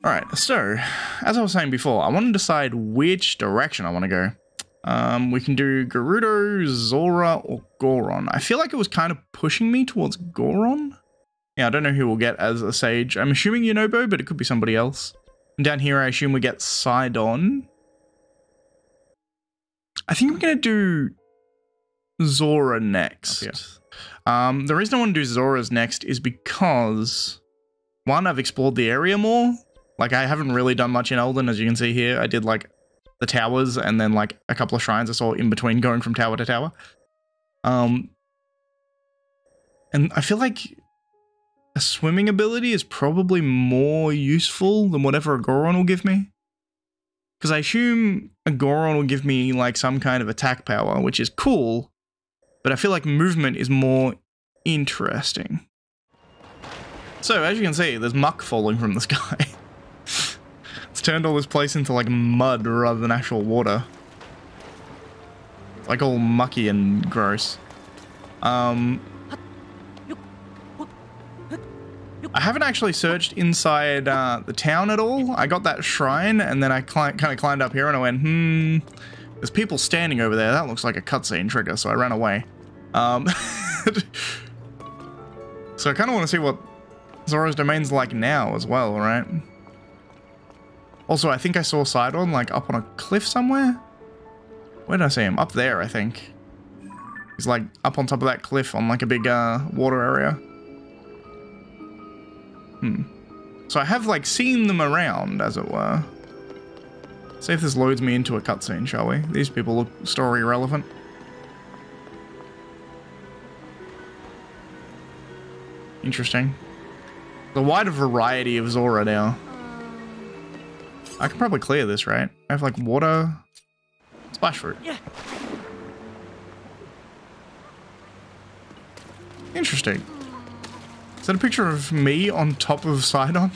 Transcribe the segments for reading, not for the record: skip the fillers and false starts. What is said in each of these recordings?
Alright, so, as I was saying before, I want to decide which direction I want to go. We can do Gerudo, Zora, or Goron. I feel like it was kind of pushing me towards Goron. Yeah, I don't know who we'll get as a sage. I'm assuming Yunobo, but it could be somebody else. And down here, I assume we get SIDON. I think I'm going to do Zora next. The reason I want to do Zora's next is because, one, I've explored the area more. Like, I haven't really done much in Elden, as you can see here. I did, like, the towers and then, like, a couple of shrines I saw in between going from tower to tower. And I feel like a swimming ability is probably more useful than whatever a Goron will give me. Because I assume a Goron will give me, like, some kind of attack power, which is cool. But I feel like movement is more interesting. So, as you can see, there's muck falling from the sky. It's turned all this place into, like, mud rather than actual water. It's, like, all mucky and gross. I haven't actually searched inside the town at all. I got that shrine, and then I kind of climbed up here, and I went, there's people standing over there. That looks like a cutscene trigger, so I ran away. So I kind of want to see what Zora's Domain's like now as well, right? Also, I think I saw SIDON, like, up on a cliff somewhere? Where did I see him? Up there, I think. He's, like, up on top of that cliff on, like, a big, water area. So I have, like, seen them around, as it were. See if this loads me into a cutscene, shall we? These people look story relevant. Interesting. The wider variety of Zora now. I can probably clear this, right? I have, like, water. Splash fruit. Yeah. Interesting. Is that a picture of me on top of SIDON?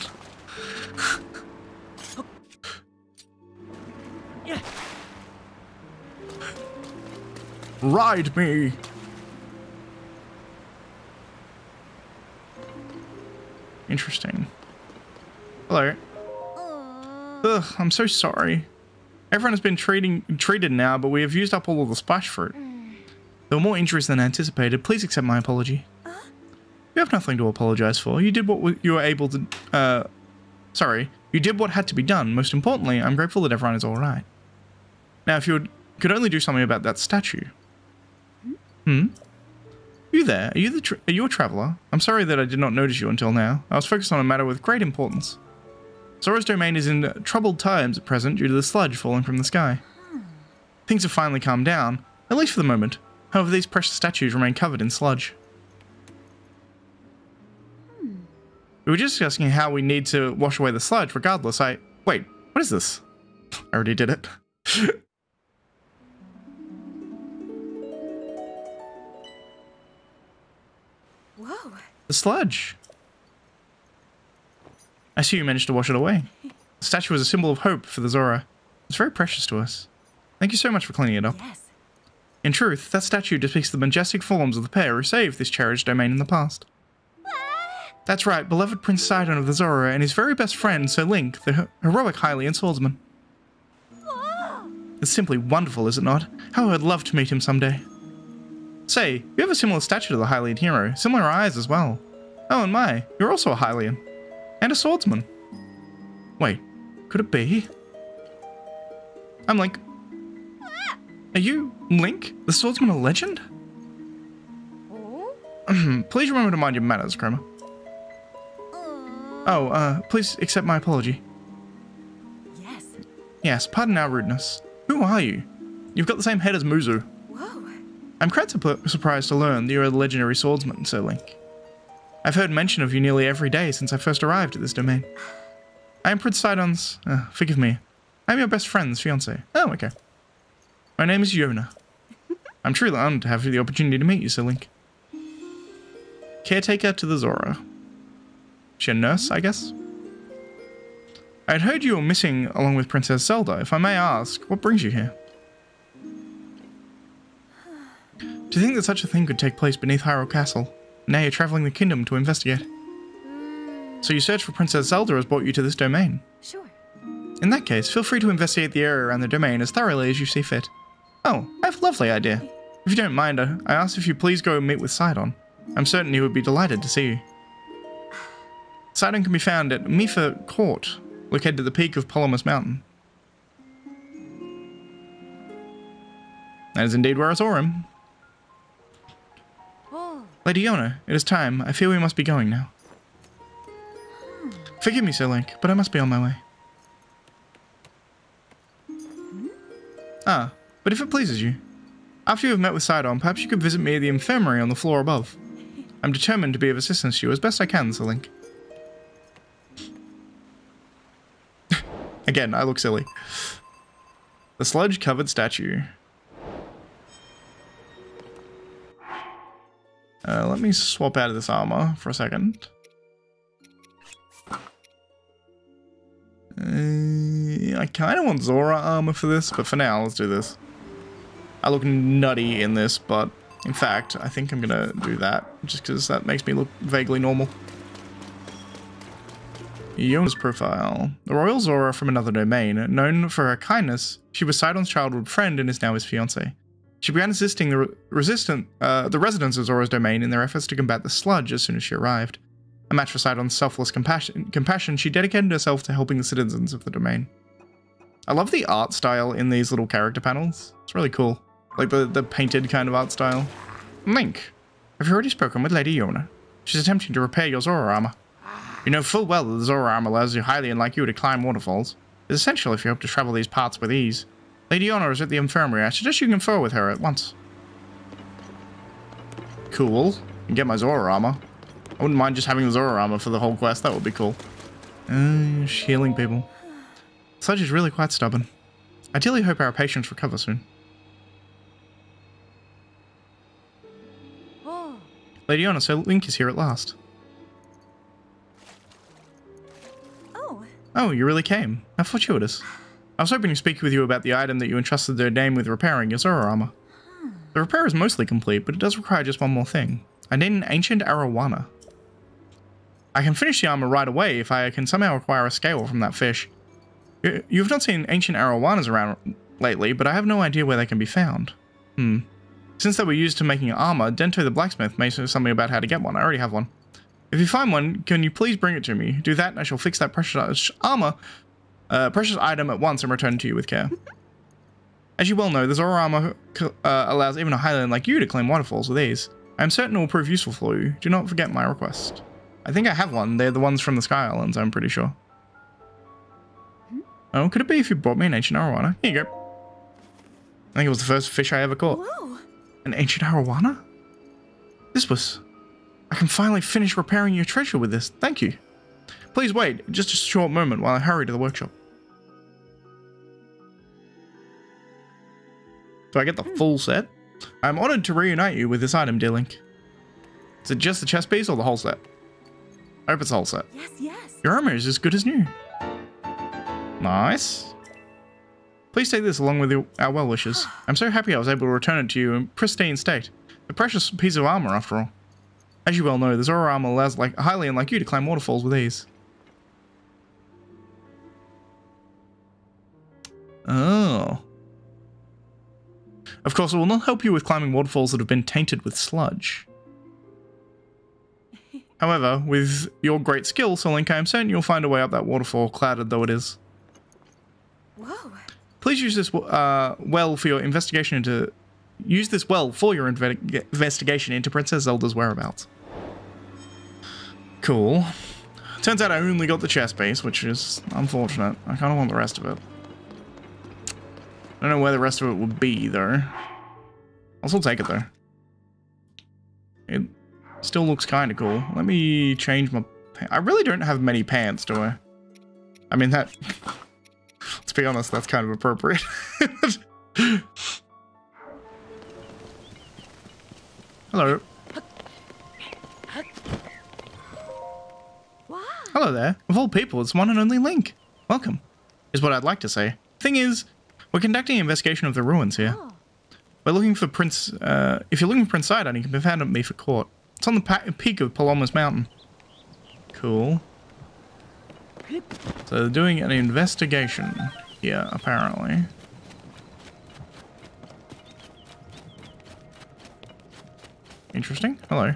Yeah. Ride me. Interesting. Hello. Ugh, I'm so sorry. Everyone has been treated now, but we have used up all of the splash fruit. There were more injuries than anticipated. Please accept my apology. You have nothing to apologize for. You did what you were able to, sorry. You did what had to be done. Most importantly, I'm grateful that everyone is alright. Now, if you could only do something about that statue. You there? Are you a traveler? I'm sorry that I did not notice you until now. I was focused on a matter with great importance. Zora's Domain is in troubled times at present due to the sludge falling from the sky. Things have finally calmed down, at least for the moment. However, these precious statues remain covered in sludge. We were just discussing how we need to wash away the sludge. Regardless, wait, what is this? I already did it. Whoa. The sludge. I see you managed to wash it away. The statue was a symbol of hope for the Zora. It's very precious to us. Thank you so much for cleaning it up. Yes. In truth, that statue depicts the majestic forms of the pair who saved this cherished domain in the past. That's right, beloved Prince Sidon of the Zora and his very best friend, Sir Link, the heroic Hylian swordsman. Whoa. It's simply wonderful, is it not? How I'd love to meet him someday. Say, you have a similar stature to the Hylian hero, similar eyes as well. Oh, and my, you're also a Hylian. And a swordsman. Wait, could it be? I'm Link. Are you Link, the swordsman, a legend? Please remember to mind your manners, Chroma. Oh, please accept my apology. Yes. Yes, pardon our rudeness. Who are you? You've got the same head as Muzu. Whoa. I'm quite surprised to learn that you're a legendary swordsman, Sir Link. I've heard mention of you nearly every day since I first arrived at this domain. I am Prince Sidon's, forgive me, I'm your best friend's fiancé. Oh, okay. My name is Yona. I'm truly honored to have the opportunity to meet you, Sir Link. Caretaker to the Zora. She a nurse, I guess? I had heard you were missing along with Princess Zelda. If I may ask, what brings you here? Do you think that such a thing could take place beneath Hyrule Castle? Now you're traveling the kingdom to investigate. So your search for Princess Zelda has brought you to this domain. Sure. In that case, feel free to investigate the area around the domain as thoroughly as you see fit. Oh, I have a lovely idea. If you don't mind, I ask if you please go and meet with SIDON. I'm certain he would be delighted to see you. SIDON can be found at Mifa Court, located at the peak of Polomus Mountain. That is indeed where I saw him. Oh. Lady Yona, it is time. I fear we must be going now. Forgive me, Sir Link, but I must be on my way. Ah, but if it pleases you, after you have met with Sidon, perhaps you could visit me at the infirmary on the floor above. I'm determined to be of assistance to you as best I can, Sir Link. Again, I look silly. The sludge-covered statue. Let me swap out of this armor for a second. I kind of want Zora armor for this, but for now, let's do this. I look nutty in this, but in fact, I think I'm gonna do that, just because that makes me look vaguely normal. Yona's profile. The royal Zora from another domain. Known for her kindness, she was Sidon's childhood friend and is now his fiancée. She began assisting the residents of Zora's domain in their efforts to combat the sludge as soon as she arrived. A match for Sidon's selfless compassion, she dedicated herself to helping the citizens of the domain. I love the art style in these little character panels. It's really cool. Like the painted kind of art style. Link, have you already spoken with Lady Yona? She's attempting to repair your Zora armor. You know full well that the Zora armor allows you highly unlike you to climb waterfalls. It's essential if you hope to travel these parts with ease. Lady Yona is at the infirmary. I suggest you confer with her at once. Cool. And get my Zora armor. I wouldn't mind just having the Zora armor for the whole quest. That would be cool. Healing people. Sludge is really quite stubborn. I ideally hope our patients recover soon. Oh. Lady Yona, so Link is here at last. Oh. Oh, you really came. How fortuitous. I was hoping to speak with you about the item that you entrusted their dame with repairing your Zora armor. The repair is mostly complete, but it does require just one more thing. I need an ancient arowana. I can finish the armor right away if I can somehow acquire a scale from that fish. You have not seen ancient arowanas around lately, but I have no idea where they can be found. Since they were used to making armor, Dento the blacksmith may say something about how to get one. I already have one. If you find one, can you please bring it to me? Do that and I shall fix that precious item at once and return it to you with care. As you well know, the Zora armor allows even a Highland like you to climb waterfalls with ease. I am certain it will prove useful for you. Do not forget my request. I think I have one. They're the ones from the Sky Islands, I'm pretty sure. Oh, could it be if you brought me an ancient arowana? Here you go. I think it was the first fish I ever caught. Whoa. An ancient arowana? I can finally finish repairing your treasure with this. Thank you. Please wait just a short moment while I hurry to the workshop. Do I get the full set? I'm honored to reunite you with this item, dear Link. Is it just the chest piece or the whole set? I hope it's the whole set. Yes, yes. Your armor is as good as new. Nice. Please take this along with our well wishes. I'm so happy I was able to return it to you in pristine state. A precious piece of armor, after all. As you well know, the Zora armor allows highly unlike you to climb waterfalls with ease. Oh. Of course, it will not help you with climbing waterfalls that have been tainted with sludge. However, with your great skill, Sir Link, I am certain you'll find a way up that waterfall, clouded though it is. Whoa. Please use this well for your investigation into... Use this well for your investigation into Princess Zelda's whereabouts. Cool. Turns out I only got the chest piece, which is unfortunate. I kind of want the rest of it. I don't know where the rest of it would be, though. I'll still take it, though. It still looks kind of cool. Let me change my... I really don't have many pants, do I? I mean, that... Let's be honest, that's kind of appropriate. Hello. Wow. Hello there. Of all people, it's one and only Link. Welcome, is what I'd like to say. Thing is, we're conducting an investigation of the ruins here. Oh. We're looking for Prince... if you're looking for Prince Sidon, you can be found at Mifa Court. It's on the peak of Palomas Mountain. Cool. So they're doing an investigation here, apparently. Interesting. Hello.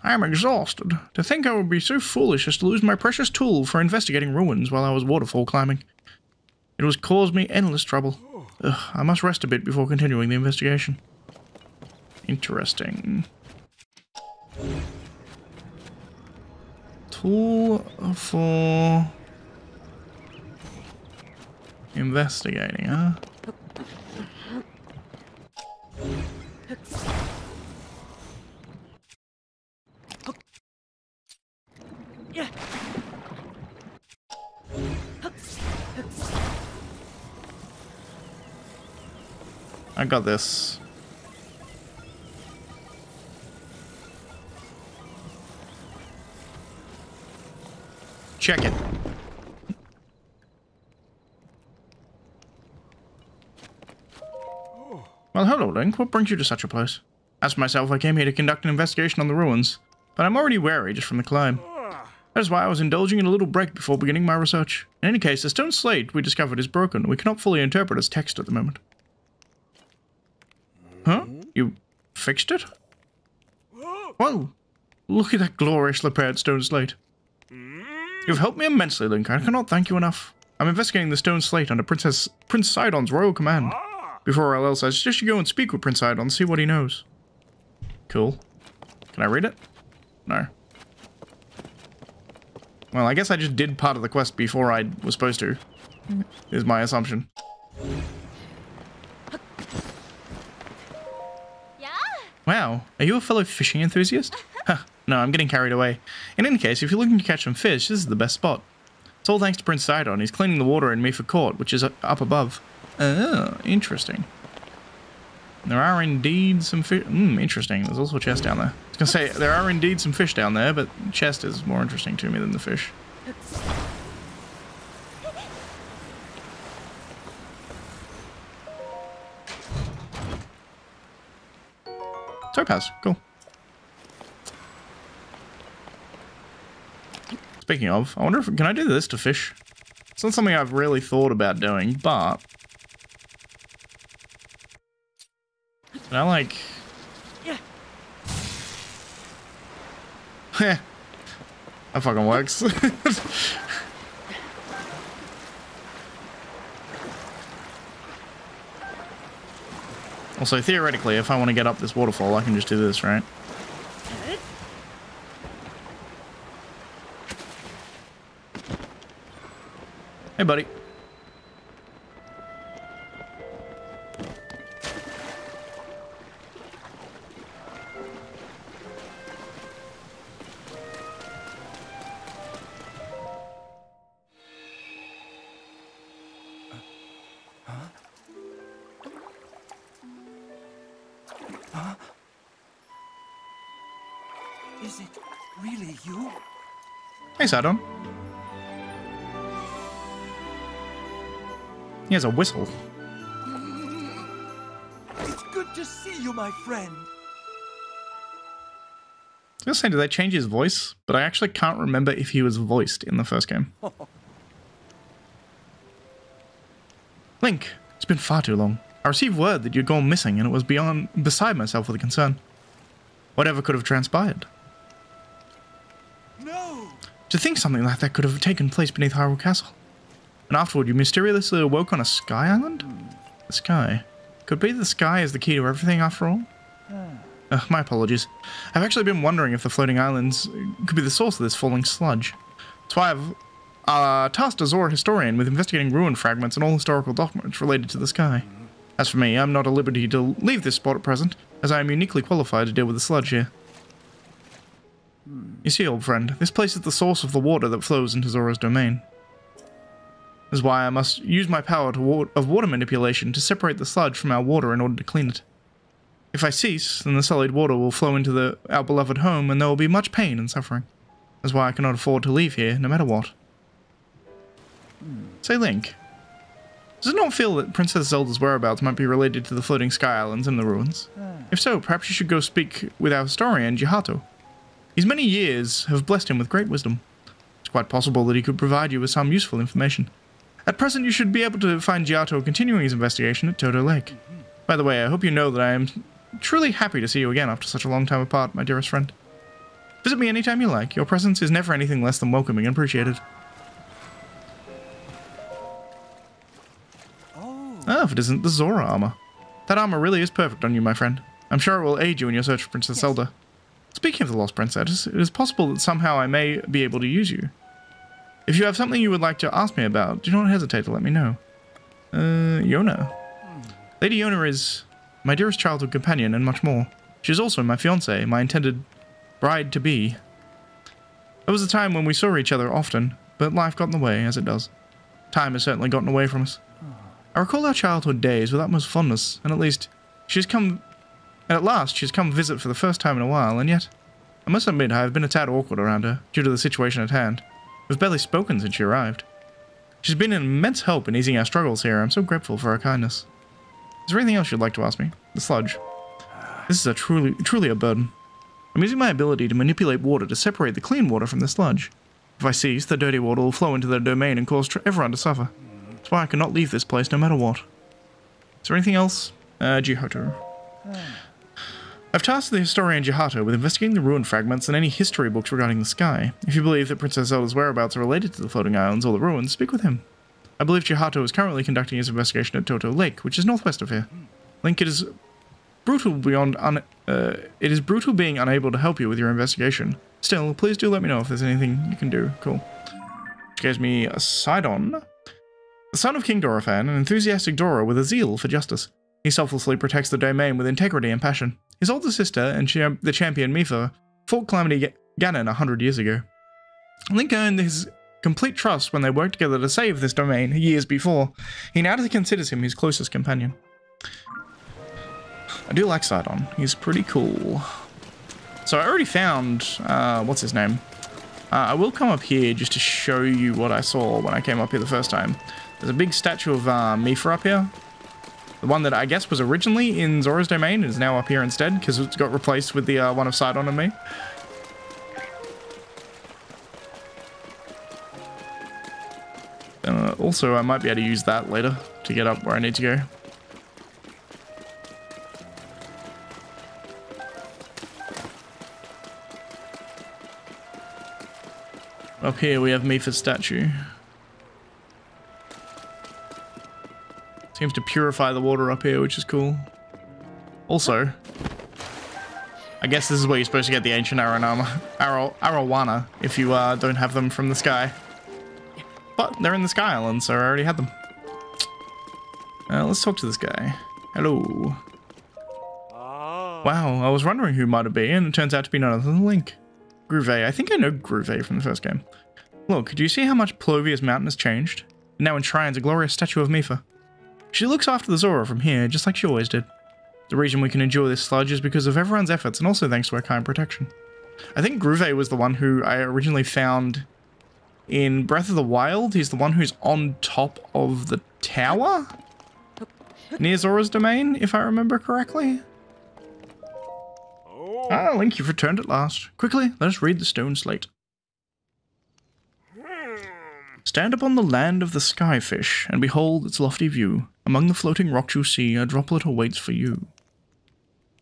I am exhausted. To think I would be so foolish as to lose my precious tool for investigating ruins while I was waterfall climbing. It has caused me endless trouble. Ugh, I must rest a bit before continuing the investigation. Interesting. Tool for investigating, huh? I got this. Check it. Well, hello, Link. What brings you to such a place? As for myself, I came here to conduct an investigation on the ruins, but I'm already wary just from the climb. That is why I was indulging in a little break before beginning my research. In any case, the stone slate we discovered is broken. We cannot fully interpret as text at the moment. Huh? You fixed it? Well, look at that gloriously repaired stone slate. You've helped me immensely, Link. I cannot thank you enough. I'm investigating the stone slate under Prince SIDON's royal command. Before all else, I suggest you go and speak with Prince SIDON and see what he knows. Cool. Can I read it? No. Well, I guess I just did part of the quest before I was supposed to, is my assumption. Wow, are you a fellow fishing enthusiast? Huh, no, I'm getting carried away. In any case, if you're looking to catch some fish, this is the best spot. It's all thanks to Prince SIDON. He's cleaning the water in Meafer Court, which is up above. Oh, interesting. There are indeed some fish. Interesting. There's also a chest down there. I was going to say, there are indeed some fish down there, but the chest is more interesting to me than the fish. Topaz, cool. Speaking of, I wonder if can I do this to fish? It's not something I've really thought about doing, but can I like? Heh, that fucking works. Also, theoretically, if I want to get up this waterfall, I can just do this, right? Hey, buddy. Is it really you? Hey, SIDON. He has a whistle. It's good to see you, my friend. I was gonna say, did they change his voice? But I actually can't remember if he was voiced in the first game. Link, it's been far too long. I received word that you'd gone missing, and it was beside myself with concern. Whatever could have transpired? No! To think something like that could have taken place beneath Hyrule Castle. And afterward, you mysteriously awoke on a sky island? The sky. Could be the sky is the key to everything after all? My apologies. I've actually been wondering if the floating islands could be the source of this falling sludge. That's why I've tasked a Zora historian with investigating ruin fragments and all historical documents related to the sky. As for me, I'm not at liberty to leave this spot at present, as I am uniquely qualified to deal with the sludge here. You see, old friend, this place is the source of the water that flows into Zora's domain. This is why I must use my power of water manipulation to separate the sludge from our water in order to clean it. If I cease, then the sullied water will flow into our beloved home, and there will be much pain and suffering. That's why I cannot afford to leave here, no matter what. Say, Link, does it not feel that Princess Zelda's whereabouts might be related to the floating sky islands and the ruins? If so, perhaps you should go speak with our historian, Jihato. His many years have blessed him with great wisdom. It's quite possible that he could provide you with some useful information. At present, you should be able to find Giotto continuing his investigation at Totk Lake. By the way, I hope you know that I am truly happy to see you again after such a long time apart, my dearest friend. Visit me anytime you like. Your presence is never anything less than welcoming and appreciated. Oh, if it isn't the Zora armor. That armor really is perfect on you, my friend. I'm sure it will aid you in your search for Princess Zelda. Speaking of the Lost Princess, it is possible that somehow I may be able to use you. If you have something you would like to ask me about, do not hesitate to let me know. Yona. Lady Yona is my dearest childhood companion and much more. She is also my fiancée, my intended bride-to-be. There was a time when we saw each other often, but life got in the way, as it does. Time has certainly gotten away from us. I recall our childhood days with utmost fondness, and at last she has come visit for the first time in a while, and yet, I must admit I have been a tad awkward around her, due to the situation at hand. We've barely spoken since she arrived. She's been an immense help in easing our struggles here. I'm so grateful for her kindness. Is there anything else you'd like to ask me? The sludge. This is truly a burden. I'm using my ability to manipulate water to separate the clean water from the sludge. If I cease, the dirty water will flow into their domain and cause everyone to suffer. That's why I cannot leave this place no matter what. Is there anything else? Giotto. I've tasked the historian Giotto with investigating the ruin fragments and any history books regarding the sky. If you believe that Princess Zelda's whereabouts are related to the floating islands or the ruins, speak with him. I believe Giotto is currently conducting his investigation at Totk Lake, which is northwest of here. Link, it is brutal being unable to help you with your investigation. Still, please do let me know if there's anything you can do. Cool. Which gives me a Sidon. The son of King Dorephan, an enthusiastic Dora with a zeal for justice. He selflessly protects the domain with integrity and passion. His older sister and the champion Mipha fought Calamity Ganon 100 years ago. Link earned his complete trust when they worked together to save this domain years before. He now considers him his closest companion. I do like Sidon. He's pretty cool. So I already found, what's his name? I will come up here just to show you what I saw when I came up here the first time. There's a big statue of Mipha up here. The one that I guess was originally in Zora's domain is now up here instead because it's got replaced with the one of Sidon and me. Also, I might be able to use that later to get up where I need to go. Up here we have Mipha's statue. Seems to purify the water up here, which is cool. Also, I guess this is where you're supposed to get the ancient arowana if you don't have them from the sky. But they're in the Sky Island, so I already had them. Let's talk to this guy. Hello. Wow, I was wondering who might it be, and it turns out to be none other than Link. Groove. I think I know Groove from the first game. Look, do you see how much Plovia's mountain has changed? It now enshrines a glorious statue of Mipha. She looks after the Zora from here, just like she always did. The reason we can endure this sludge is because of everyone's efforts, and also thanks to her kind protection. I think Groove was the one who I originally found in Breath of the Wild. He's the one who's on top of the tower? Near Zora's domain, if I remember correctly. Ah, Link, you've returned at last. Quickly, let us read the stone slate. Stand upon the land of the skyfish, and behold its lofty view. Among the floating rocks you see, a droplet awaits for you.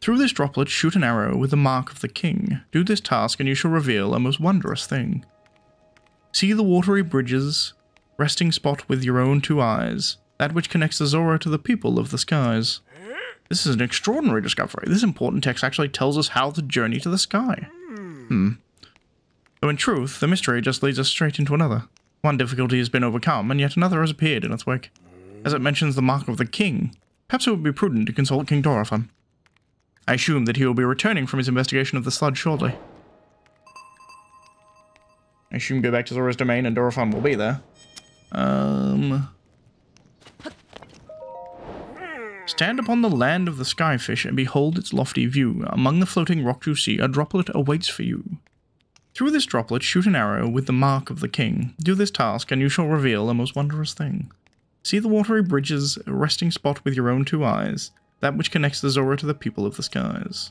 Through this droplet shoot an arrow with the mark of the king. Do this task, and you shall reveal a most wondrous thing. See the watery bridges, resting spot with your own two eyes, that which connects the Zora to the people of the skies. This is an extraordinary discovery. This important text actually tells us how to journey to the sky. Though in truth, the mystery just leads us straight into another. One difficulty has been overcome, and yet another has appeared in its wake. As it mentions the mark of the king, perhaps it would be prudent to consult King Dorephan. I assume that he will be returning from his investigation of the sludge shortly. I assume go back to Zora's domain and Dorephan will be there. Stand upon the land of the skyfish and behold its lofty view. Among the floating rocks you see, a droplet awaits for you. Through this droplet shoot an arrow with the mark of the king. Do this task and you shall reveal a most wondrous thing. See the watery bridges, a resting spot with your own two eyes, that which connects the Zora to the people of the skies.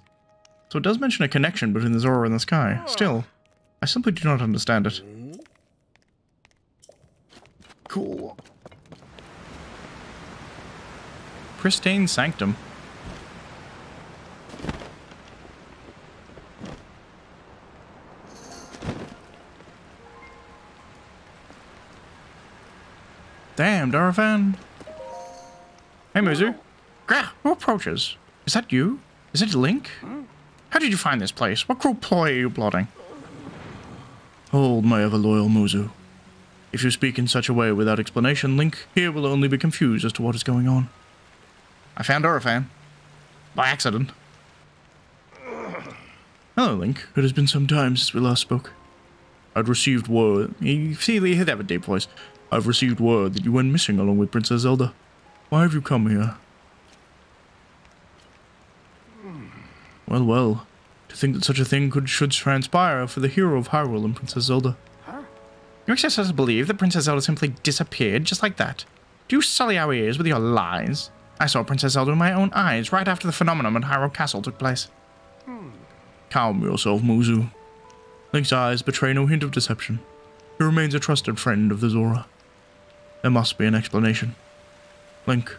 So it does mention a connection between the Zora and the sky. Still, I simply do not understand it. cool. Pristine sanctum. Damn, Dorothan. Hey, Muzu. Grah, who approaches? Is that you? Is it Link? How did you find this place? What cruel ploy are you plotting? Hold, my ever-loyal Muzu. If you speak in such a way without explanation, Link here will only be confused as to what is going on. I found Dorothan. By accident. Hello, Link. It has been some time since we last spoke. I'd received word... You see, he had a deep voice. I've received word that you went missing along with Princess Zelda. Why have you come here? Well, well. To think that such a thing should transpire for the hero of Hyrule and Princess Zelda. You expect us to believe that Princess Zelda simply disappeared just like that? Do you sully our ears with your lies? I saw Princess Zelda with my own eyes right after the phenomenon at Hyrule Castle took place. Calm yourself, Muzu. Link's eyes betray no hint of deception. He remains a trusted friend of the Zora. There must be an explanation. Link,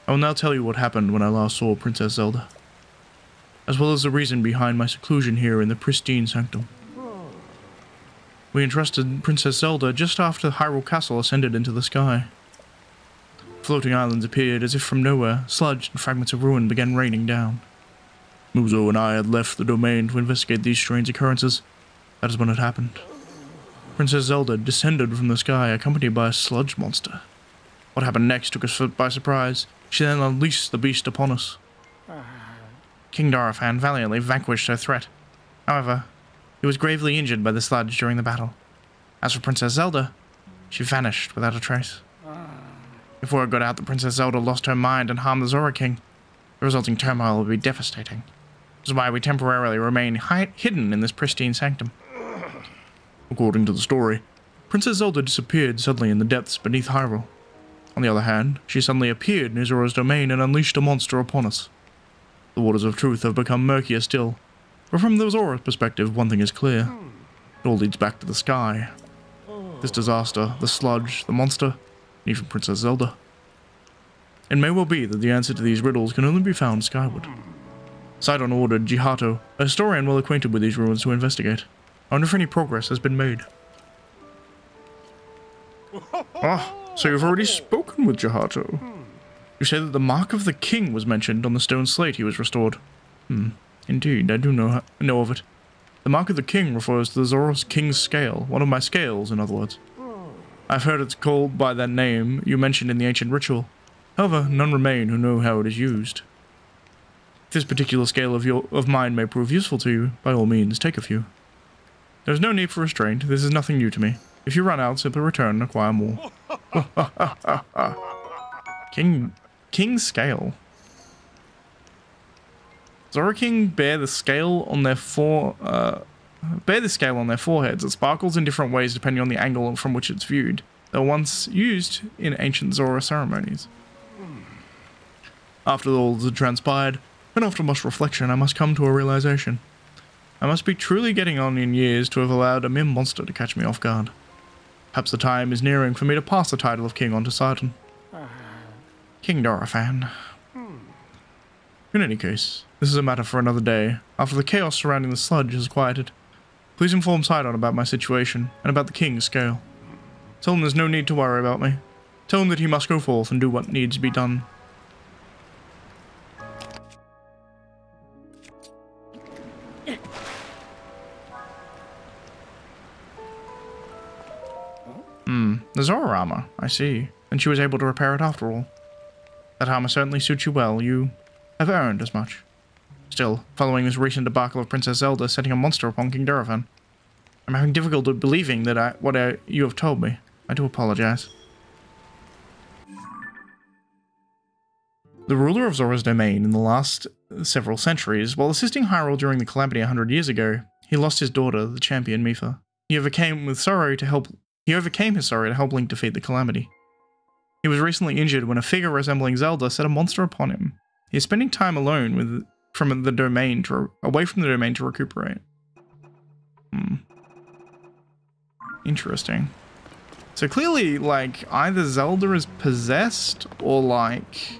I will now tell you what happened when I last saw Princess Zelda, as well as the reason behind my seclusion here in the pristine sanctum. We entrusted Princess Zelda just after Hyrule Castle ascended into the sky. Floating islands appeared as if from nowhere, sludge and fragments of ruin began raining down. Muzo and I had left the domain to investigate these strange occurrences. That is when it happened. Princess Zelda descended from the sky accompanied by a sludge monster. What happened next took us by surprise. She then unleashed the beast upon us. King Dorothan valiantly vanquished her threat. However, he was gravely injured by the sludge during the battle. As for Princess Zelda, she vanished without a trace. Before it got out that Princess Zelda lost her mind and harmed the Zora King, the resulting turmoil would be devastating. This is why we temporarily remain hidden in this pristine sanctum. According to the story, Princess Zelda disappeared suddenly in the depths beneath Hyrule. On the other hand, she suddenly appeared near Zora's domain and unleashed a monster upon us. The waters of truth have become murkier still, but from the Zora's perspective, one thing is clear. It all leads back to the sky. This disaster, the sludge, the monster, and even Princess Zelda. It may well be that the answer to these riddles can only be found skyward. SIDON ordered Jihato, a historian well acquainted with these ruins, to investigate. I wonder if any progress has been made. Ah, so you've already spoken with Jihato. You say that the mark of the king was mentioned on the stone slate he was restored. Indeed, I do know of it. The mark of the king refers to the Zora's King's Scale, one of my scales, in other words. I've heard it's called by that name you mentioned in the ancient ritual. However, none remain who know how it is used. If this particular scale of mine may prove useful to you, by all means, take a few. There's no need for restraint. This is nothing new to me. If you run out, simply return and acquire more. King's Scale. Zora King bear the scale on their foreheads. It sparkles in different ways depending on the angle from which it's viewed. They were once used in ancient Zora ceremonies. After all that had transpired, and after much reflection, I must come to a realization. I must be truly getting on in years to have allowed a mere monster to catch me off guard. Perhaps the time is nearing for me to pass the title of king on to SIDON. King Dorothan. In any case, this is a matter for another day, after the chaos surrounding the sludge has quieted. Please inform SIDON about my situation, and about the king's scale. Tell him there's no need to worry about me. Tell him that he must go forth and do what needs to be done. The Zora armor, I see. And she was able to repair it after all. That armor certainly suits you well. You have earned as much. Still, following this recent debacle of Princess Zelda setting a monster upon King Dorothan, I'm having difficulty believing that what you have told me. I do apologize. The ruler of Zora's domain in the last several centuries, while assisting Hyrule during the calamity 100 years ago, he lost his daughter, the champion Mipha. He overcame his sorrow to help Link defeat the calamity. He was recently injured when a figure resembling Zelda set a monster upon him. He is spending time alone away from the domain to recuperate. Interesting. So clearly, like, either Zelda is possessed or, like...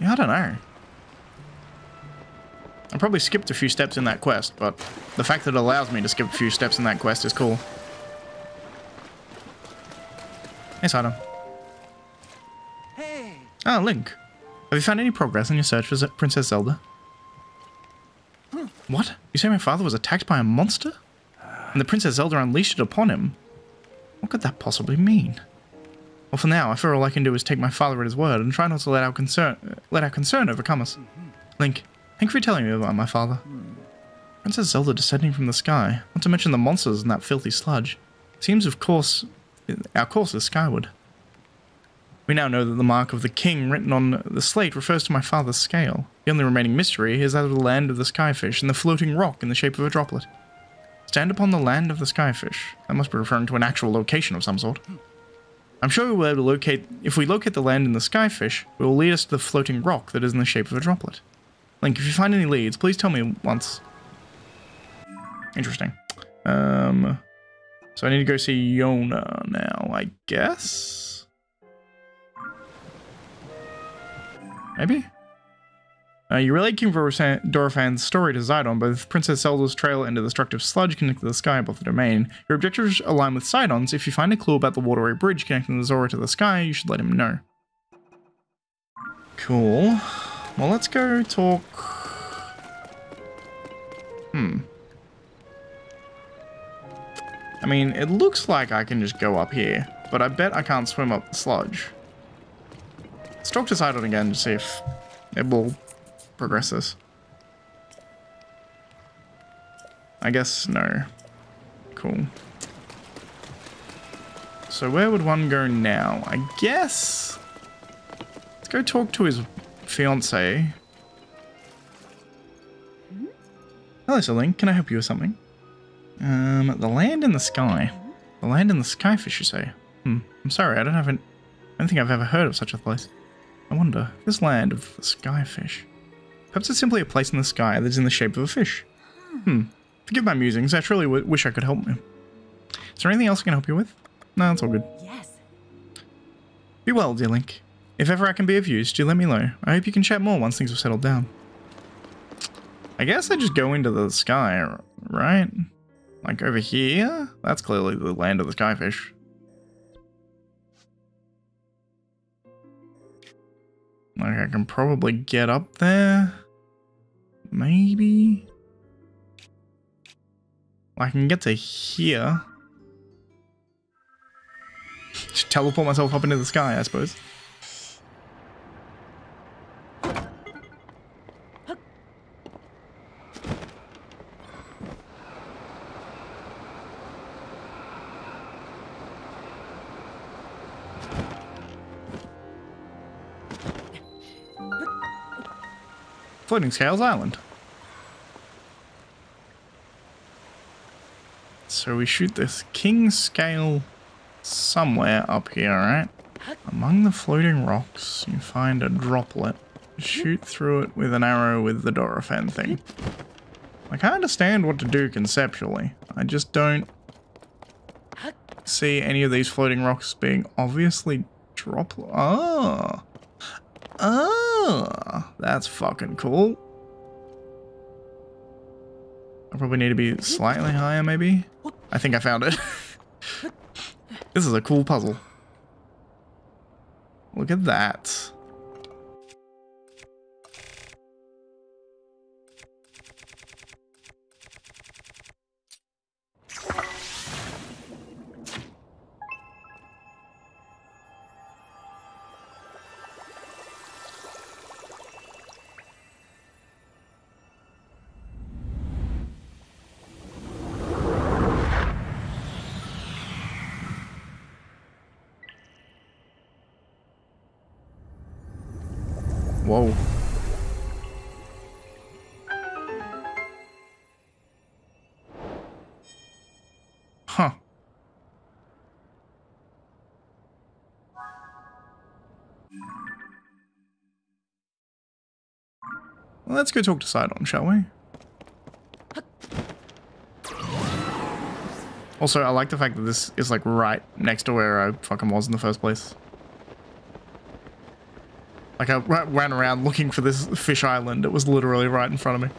Yeah, I don't know. I probably skipped a few steps in that quest, but the fact that it allows me to skip a few steps in that quest is cool. Hey, SIDON. Hey. Ah, Link. Have you found any progress in your search for Princess Zelda? What? You say my father was attacked by a monster? And the Princess Zelda unleashed it upon him? What could that possibly mean? Well, for now, I feel all I can do is take my father at his word and try not to let our concern overcome us. Link, thank you for telling me about my father. Princess Zelda descending from the sky, not to mention the monsters and that filthy sludge. Seems, of course, our course is skyward. We now know that the mark of the king written on the slate refers to my father's scale. The only remaining mystery is that of the land of the skyfish and the floating rock in the shape of a droplet. Stand upon the land of the skyfish. That must be referring to an actual location of some sort. I'm sure we will be able to locate... If we locate the land in the skyfish, it will lead us to the floating rock that is in the shape of a droplet. Link, if you find any leads, please tell me once. Interesting. So I need to go see Yona now, I guess? Maybe? You relate King Dorofan's story to Sidon, both Princess Zelda's trail into the destructive sludge connected to the sky above the domain. Your objectives align with Sidon's. If you find a clue about the waterway bridge connecting the Zora to the sky, you should let him know. Cool. Well, let's go talk... I mean, it looks like I can just go up here, but I bet I can't swim up the sludge. Let's talk to Sidon again to see if it will progress this. I guess no. Cool. So where would one go now? I guess... Let's go talk to his fiancée. Hello, Sir Link. Can I help you with something? The land in the sky. The land in the skyfish, you say? I'm sorry, I don't think I've ever heard of such a place. I wonder, this land of the skyfish. Perhaps it's simply a place in the sky that's in the shape of a fish. Forgive my musings, I truly wish I could help you. Is there anything else I can help you with? No, it's all good. Yes. Be well, dear Link. If ever I can be of use, do let me know. I hope you can chat more once things have settled down. I guess I just go into the sky, right? Like over here? That's clearly the land of the skyfish. Like I can probably get up there. Maybe. I can get to here. Just teleport myself up into the sky, I suppose. Floating Scales Island. So we shoot this king scale somewhere up here, right? Among the floating rocks, you find a droplet. Shoot through it with an arrow with the Dorofan thing. Like, I understand what to do conceptually. I just don't see any of these floating rocks being obviously droplet. Oh. Oh, that's fucking cool. I probably need to be slightly higher, maybe? I think I found it. This is a cool puzzle. Look at that. Whoa. Huh. Well, let's go talk to Sidon, shall we? Also, I like the fact that this is like right next to where I fucking was in the first place. Like I ran around looking for this fish island. It was literally right in front of me.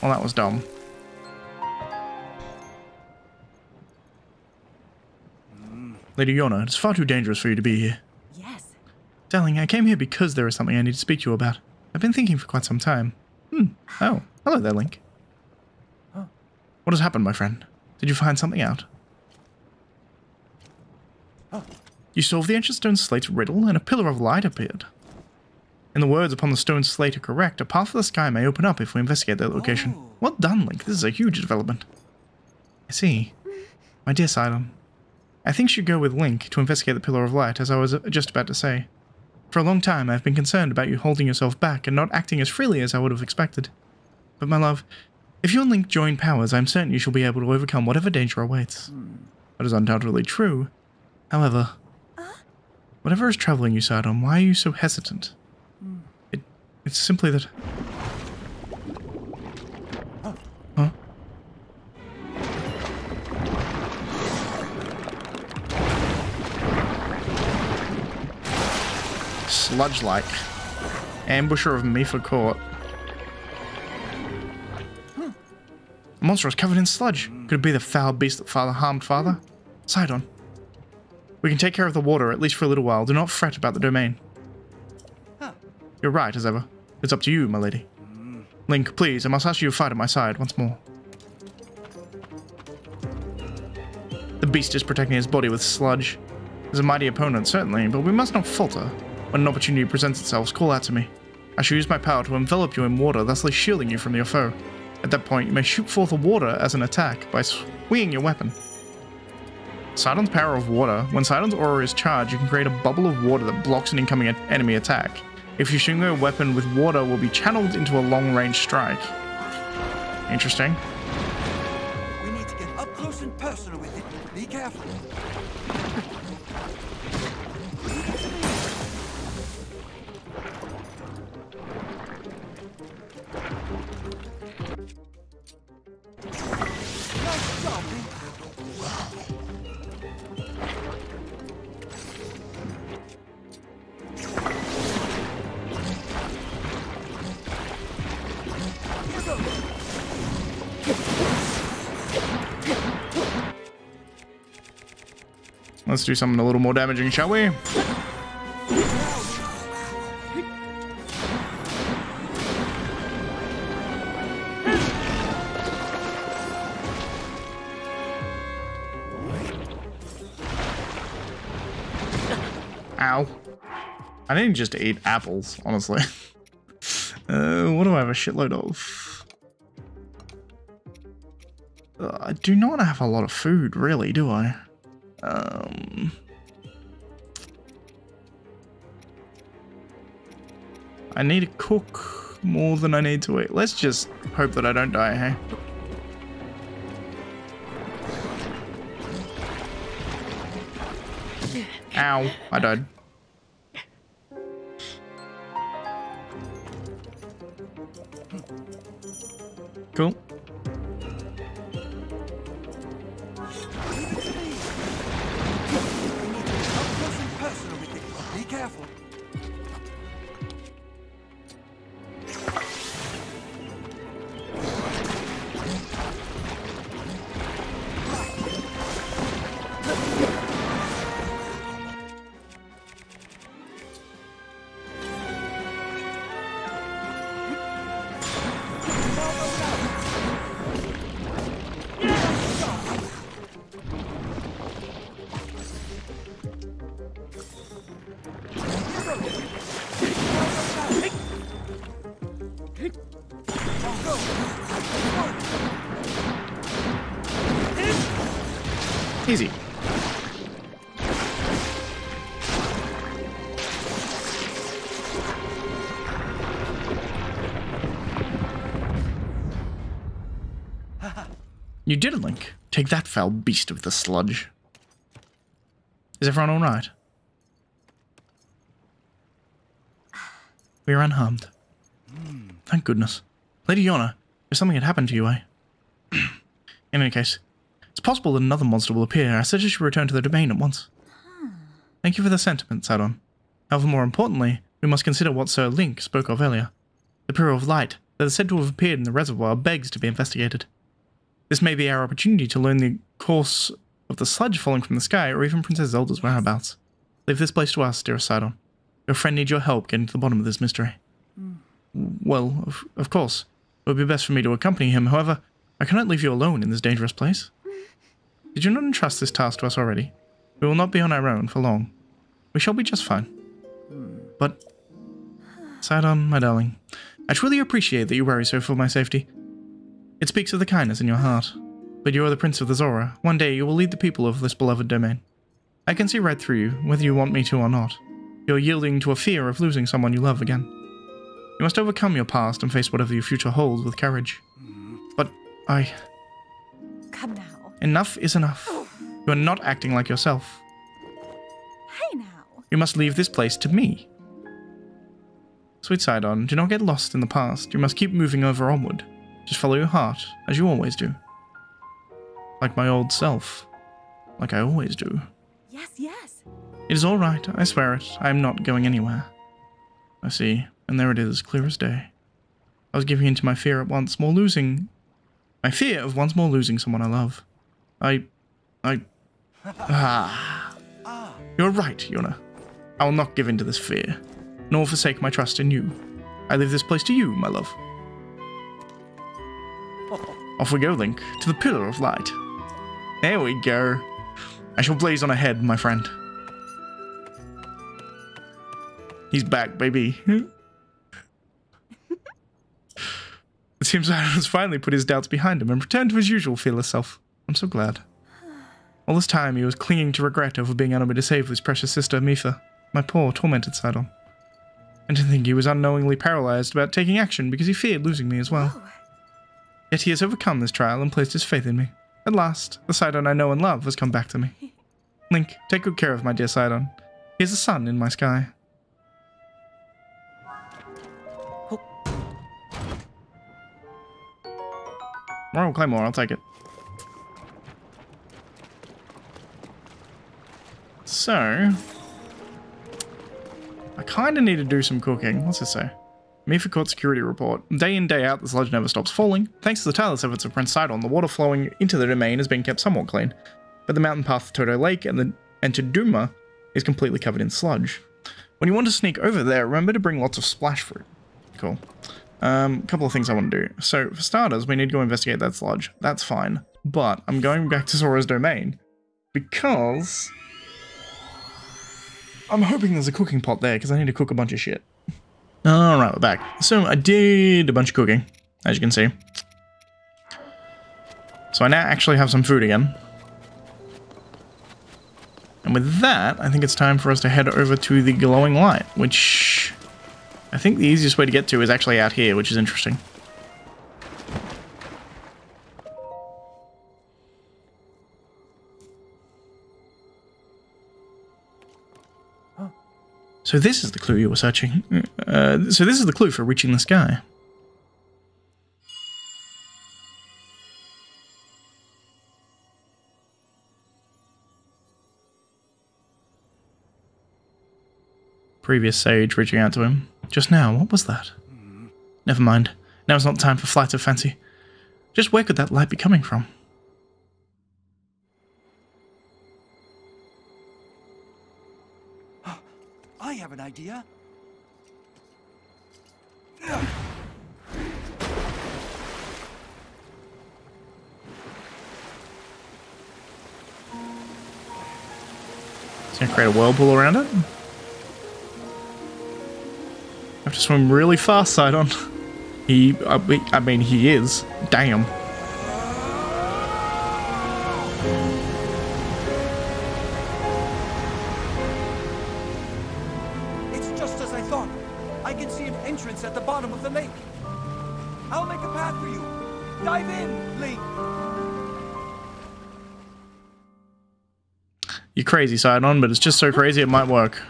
Well, that was dumb. Lady Yona, it's far too dangerous for you to be here. Yes. Darling, I came here because there is something I need to speak to you about. I've been thinking for quite some time. Oh, hello there, Link. What has happened, my friend? Did you find something out? You solved the ancient stone slate's riddle, and a pillar of light appeared. In the words upon the stone slate are correct, a path for the sky may open up if we investigate that location. Oh. Well done, Link. This is a huge development. I see. My dear Sidon, I think you should go with Link to investigate the pillar of light, as I was just about to say. For a long time, I've been concerned about you holding yourself back and not acting as freely as I would have expected. But my love, if you and Link join powers, I'm certain you shall be able to overcome whatever danger awaits. That is undoubtedly true. However, whatever is troubling you, Sidon, why are you so hesitant? It's simply that... Huh? Sludge-like. Ambusher of me for court. The monster is covered in sludge. Could it be the foul beast that father harmed father? Sidon. We can take care of the water, at least for a little while. Do not fret about the domain. You're right, as ever. It's up to you, my lady. Link, please, I must ask you to fight at my side once more. The beast is protecting his body with sludge. He's a mighty opponent, certainly, but we must not falter. When an opportunity presents itself, call out to me. I shall use my power to envelop you in water, thusly shielding you from your foe. At that point, you may shoot forth the water as an attack by swinging your weapon. Sidon's power of water. When Sidon's aura is charged, you can create a bubble of water that blocks an incoming enemy attack. If you shoot your weapon with water, will be channeled into a long-range strike. Interesting. We need to get up close and personal with it. Be careful. Nice job, Link. Let's do something a little more damaging, shall we? Ow. I didn't just eat apples, honestly. What do I have a shitload of? I do not have a lot of food, really, do I? I need to cook more than I need to eat. Let's just hope that I don't die, hey? Ow, I died. Cool. Be careful. Easy. You did it, Link. Take that, foul beast of the sludge. Is everyone all right? We are unharmed. Thank goodness. Lady Yona, if something had happened to you, In any case, it's possible that another monster will appear. I suggest you return to the domain at once. Thank you for the sentiment, SIDON. However, more importantly, we must consider what Sir Link spoke of earlier. The Pillar of Light that is said to have appeared in the reservoir begs to be investigated. This may be our opportunity to learn the course of the sludge falling from the sky, or even Princess Zelda's whereabouts. Leave this place to us, dearest SIDON. Your friend needs your help getting to the bottom of this mystery. Well, of course. It would be best for me to accompany him. However, I cannot leave you alone in this dangerous place. Did you not entrust this task to us already? We will not be on our own for long. We shall be just fine. But, SIDON, my darling, I truly appreciate that you worry so for my safety. It speaks of the kindness in your heart. But you are the Prince of the Zora. One day you will lead the people of this beloved domain. I can see right through you, whether you want me to or not. You are yielding to a fear of losing someone you love again. You must overcome your past and face whatever your future holds with courage. But Come now. Enough is enough. You are not acting like yourself. Hey now. You must leave this place to me. Sweet SIDON, do not get lost in the past. You must keep moving onward. Just follow your heart, as you always do. Like my old self. Like I always do. Yes, yes. It is all right, I swear it. I am not going anywhere. I see, and there it is, clear as day. I was giving in to my fear of once more losing someone I love. You're right, Yona. I will not give in to this fear, nor forsake my trust in you. I leave this place to you, my love. Off we go, Link, to the Pillar of Light. There we go. I shall blaze on ahead, my friend. He's back, baby. It seems Aaron has finally put his doubts behind him and returned to his usual fearless self. I'm so glad. All this time he was clinging to regret over being unable to save his precious sister, Mifa, my poor, tormented SIDON. And to think he was unknowingly paralyzed about taking action because he feared losing me as well. Whoa. Yet he has overcome this trial and placed his faith in me. At last, the SIDON I know and love has come back to me. Link, take good care of my dear SIDON. He is the sun in my sky. Moral Claymore, I'll take it. So, I kind of need to do some cooking. What's this say? Mifa Court Security Report. Day in, day out, the sludge never stops falling. Thanks to the tireless efforts of Prince SIDON, the water flowing into the domain has been kept somewhat clean. But the mountain path to Totk Lake and to Duma is completely covered in sludge. When you want to sneak over there, remember to bring lots of splash fruit. Cool. Couple of things I want to do. So, for starters, we need to go investigate that sludge. That's fine. But I'm going back to Zora's domain because I'm hoping there's a cooking pot there because I need to cook a bunch of shit. Alright, we're back. So, I did a bunch of cooking, as you can see. So I now actually have some food again. And with that, I think it's time for us to head over to the glowing light, which I think the easiest way to get to is actually out here, which is interesting. So this is the clue you were searching. So this is the clue for reaching the sky. Previous sage reaching out to him. Just now, what was that? Never mind. Now is not time for flights of fancy. Just where could that light be coming from? I have an idea. It's gonna create a whirlpool around it. I have to swim really fast, SIDON. I mean, he is. Damn. It's just as I thought. I can see an entrance at the bottom of the lake. I'll make a path for you. Dive in, Link. You're crazy, SIDON, but it's just so crazy it might work.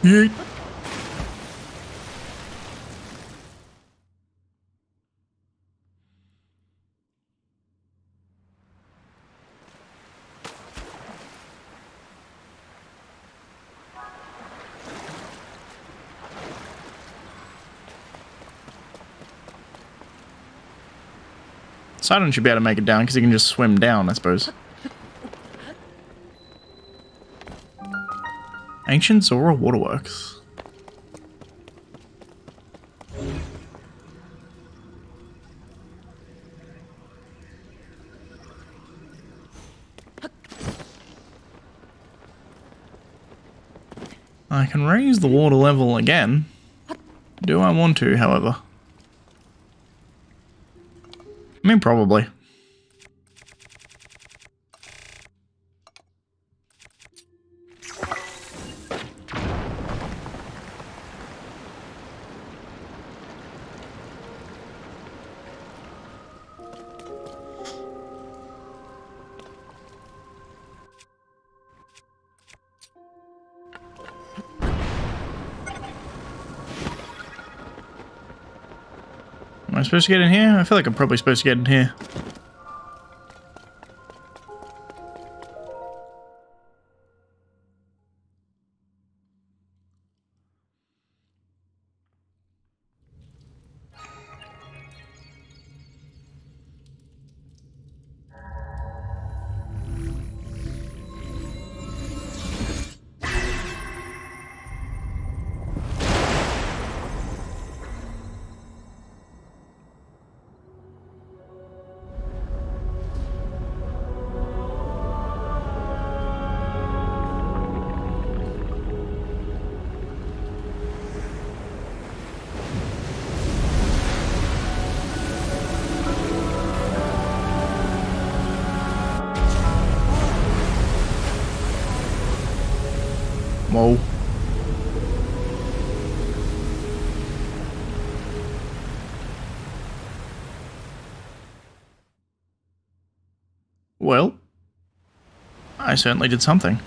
Yeet. Sidon should be able to make it down because he can just swim down, I suppose. Ancient Zora Waterworks. I can raise the water level again. Do I want to, however? I mean, probably. Am I supposed to get in here? I feel like I'm probably supposed to get in here. Whoa. Well, I certainly did something.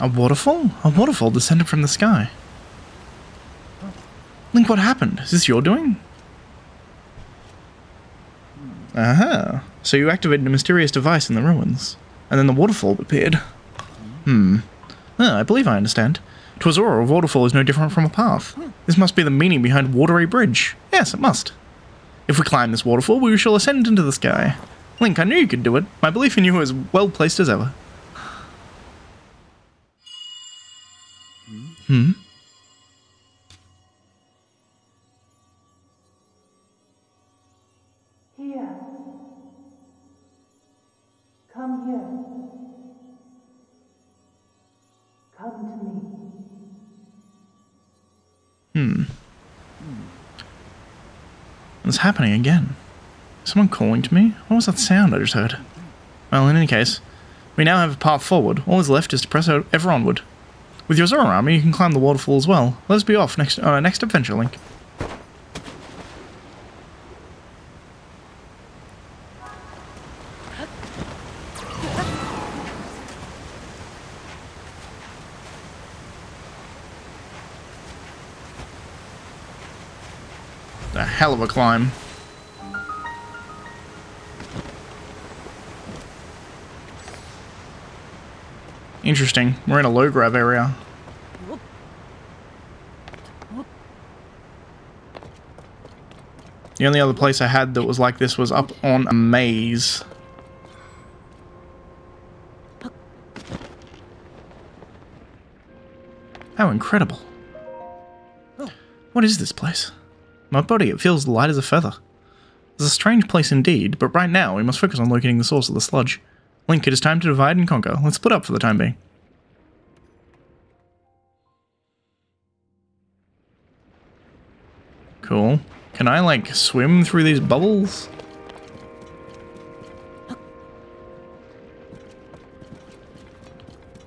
A waterfall? A waterfall descended from the sky. Link, what happened? Is this your doing? Aha. So you activated a mysterious device in the ruins, and then the waterfall appeared. I believe I understand. To Azora, a waterfall is no different from a path. This must be the meaning behind Watery Bridge. Yes, it must. If we climb this waterfall, we shall ascend into the sky. Link, I knew you could do it. My belief in you is well placed as ever. Here. Come here. Come to me. It's happening again. Is someone calling to me? What was that sound I just heard? Well, in any case, we now have a path forward. All is left is to press ever onward. With your Zora armor, you can climb the waterfall as well. Let us be off next adventure, Link. A hell of a climb. Interesting. We're in a low grav area. The only other place I had that was like this was up on a maze. How incredible. What is this place? My body, it feels light as a feather. It's a strange place indeed, but right now we must focus on locating the source of the sludge. Link, it is time to divide and conquer. Let's split up for the time being. Cool. Can I, like, swim through these bubbles?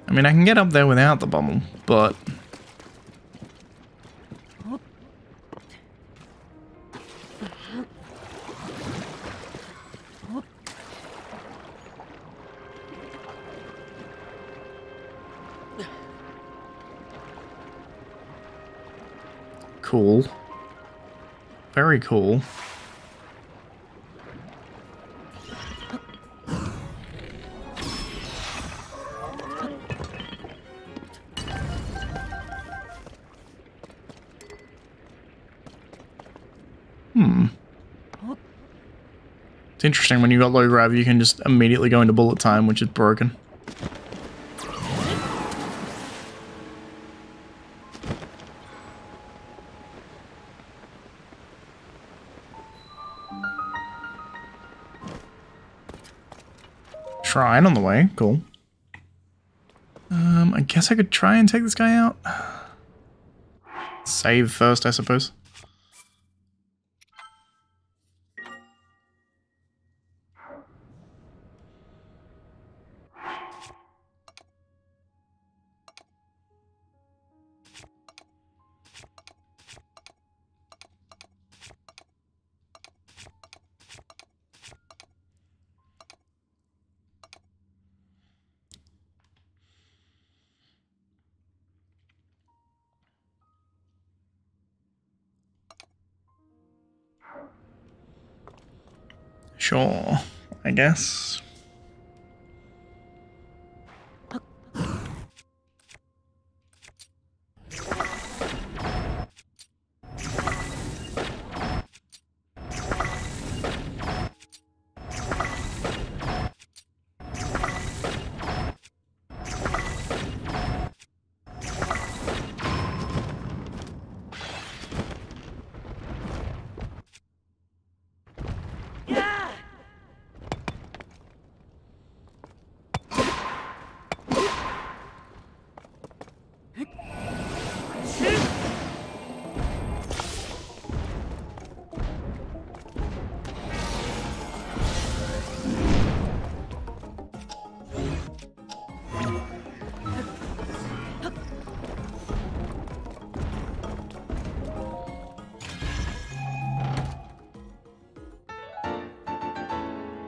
I mean, I can get up there without the bubble, but... cool. Very cool. It's interesting, when you got low grav, you can just immediately go into bullet time, which is broken. Shrine on the way, cool. I guess I could try and take this guy out. Save first, I suppose. Sure, I guess.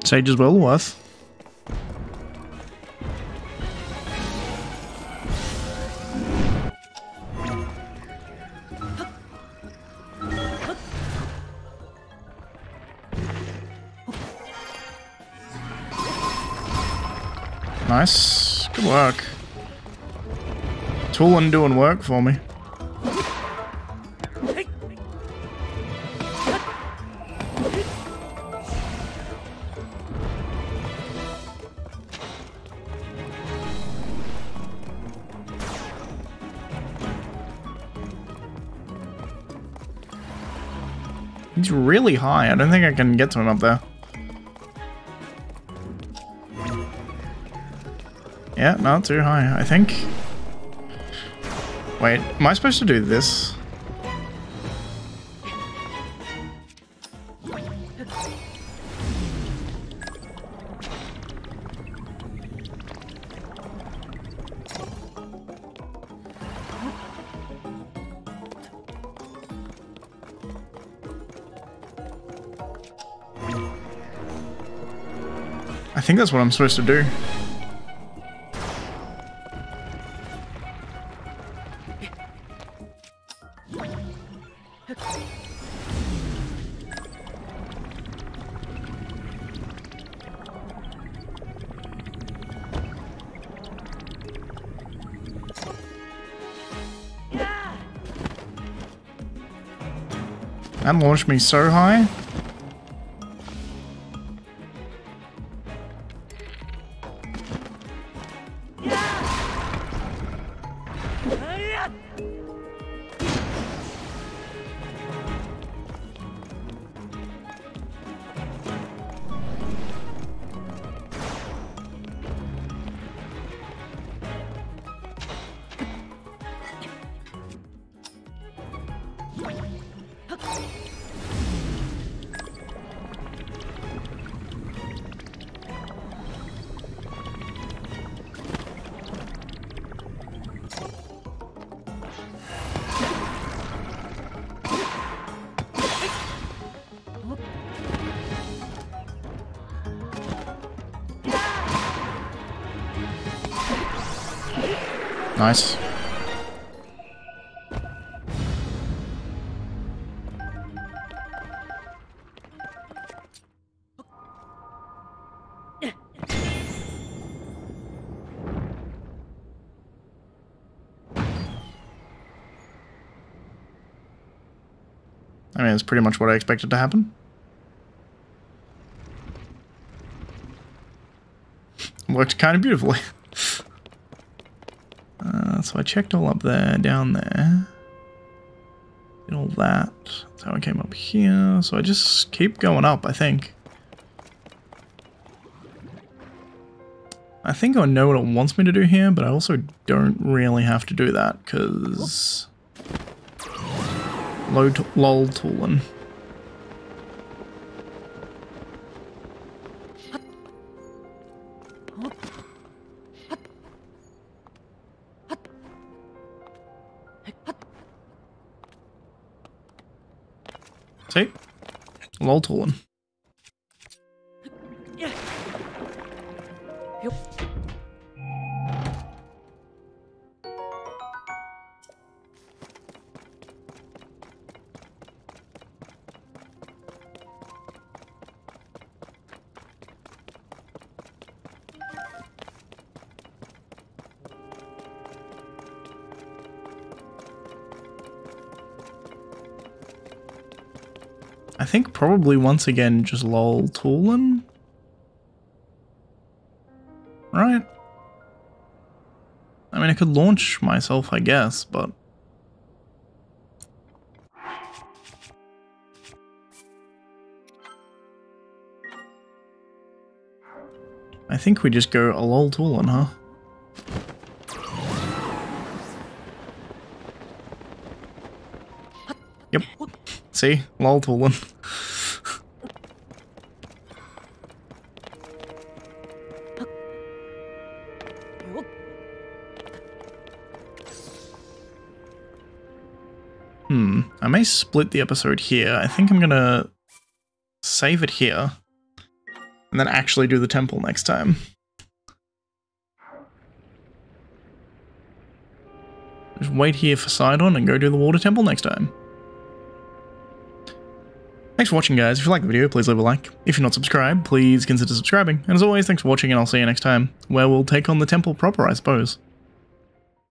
Sage is well worth. Nice. Good work. Tooling doing work for me. He's really high. I don't think I can get to him up there. Yeah, not too high, I think. Wait, am I supposed to do this? I think that's what I'm supposed to do. That launched me so high. Nice. I mean, that's pretty much what I expected to happen. Worked kind of beautifully. So I checked all up there, down there. Did all that. That's how I came up here. So I just keep going up, I think. I think I know what it wants me to do here, but I also don't really have to do that, because... lol tooling. See? Lol tooling. I think probably once again just lol tooling. Right? I mean, I could launch myself, I guess, but... I think we just go a lol tooling, huh? Yep. See? Lol tooling. I may split the episode here. I think I'm gonna save it here and then actually do the temple next time. Just wait here for SIDON and go do the water temple next time. Thanks for watching, guys. If you liked the video, please leave a like. If you're not subscribed, please consider subscribing. And as always, thanks for watching, and I'll see you next time, where we'll take on the temple proper, I suppose.